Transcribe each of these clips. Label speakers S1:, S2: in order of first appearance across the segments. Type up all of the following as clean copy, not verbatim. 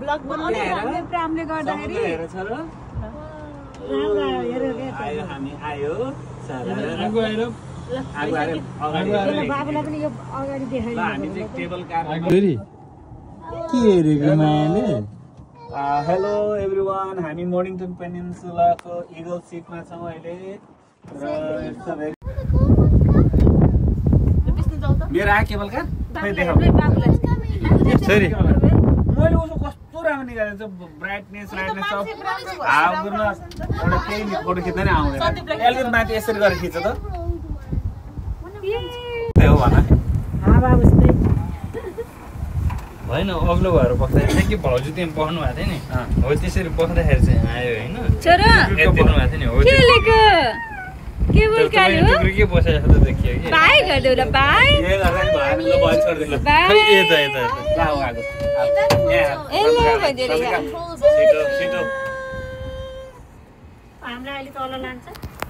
S1: Blog बनाउने
S2: प्रेमले गर्दाखेरि
S3: हेरेर छ र आयो हामी आयो
S2: बाबुलाई पनि यो अगाडि देखाइ
S3: हामी चाहिँ टेबल कार
S4: के हेरेको मायाले
S3: हेलो एभ्रिवान हामी मोर्निङटन पेनिन्सुलाको इगल सिटमा छौँ अहिले र मेरो आयो केबल कार
S4: सरी
S3: मैले उसो कस्तो राम्रो निकालेको छ ब्राइटनेस राइटनेस सब हावामा एउटा केही फोटो खिच्दा नि आउँदैन अलिकति माथि यसरी गरेर खिच्छ त त्यही हो भन
S4: होइन अग्लो भएर बस्दाखेरि कि भाउजू त्यहाँ बस्नु भएको थियो नि हो त्यसरी बस्दाखेरि चाहिँ आयो होइन
S2: छोरा
S4: बस्नु भएको थियो नि हो
S2: के लेको केबल कार हो
S4: के बसेको जस्तो देखियो कि
S2: बाई गर्दै ल बाई
S3: ए गर्दा नि भएन ल बल छोड्दिनु
S2: बाई
S4: यता
S3: ल आएको
S2: एलो भइदिएर
S3: छिटो छिटो
S1: हामीलाई अहिले तल लान्छ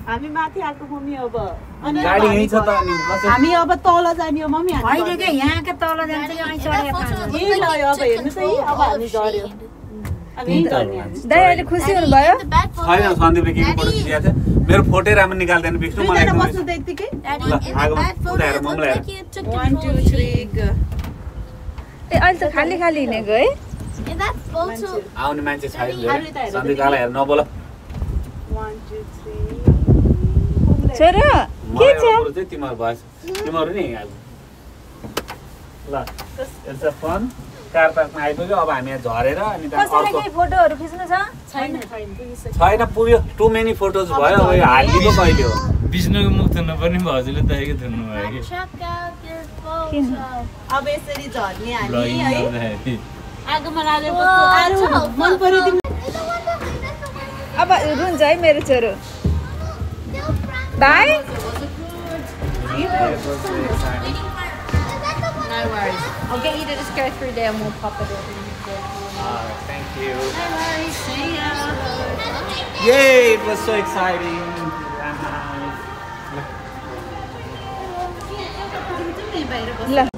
S1: हामी माथि आएको मम्मी अब अनि
S3: गाडी यही छ त अनि बस
S1: हामी अब तल जाने हो मम्मी हामी
S2: होइन के यहाँका तल जान्छ कि અહીં चढेको
S1: ए ल अब हेर्नुहोस् है अब हामी झर्यो अब यही झर्ने हामी।
S2: दाइ अहिले खुसी हुनुभयो
S3: छैन सन्दीपले के फोटो खिचेको थियो मेरो फोटै राम्रो निकाल्दैन विष्णु मलाई
S1: दुईजना
S3: एकदम
S1: बस्नु त यत्तिकै
S3: ल आगो उठाएर मम्मीलाई
S1: 1 2 3 go
S2: ए अहिले त खाली खाली हिँडेको है
S3: आउने मान्छे छैन सन्दीप काला हेर नबोल
S1: 1 2 3
S2: छोरा के छ
S3: चाहिँ तिम्रो भएछ तिम्रो नि ल इट्स अ फन कार पार्कमा आइपुग्यो अब हामी यहाँ झरेर अनि
S2: कसैले
S3: अर्को
S2: केही फोटोहरू खिच्नु छ
S1: छैन
S3: छैन पुग्यो टु मेनी फोटोज भयो अब यो हालिदिएको कहिले हो
S4: विष्णुको मुख थुन्नु पर्ने भाउजूले तैको थुन्नु भयो कि
S1: अब यसरी झर्ने हामी
S4: ब्लगिङ
S1: है
S4: गर्दाखेरि
S1: आगोमा लागेर आरु मन पर्यो तिमी
S2: अब रुन्छ है मेरो छोरो by
S5: No worries. I'll get you to just go through there and we'll pop it in.
S3: Thank you.
S5: No worries. See ya.
S3: Yay, it was so exciting.
S2: ल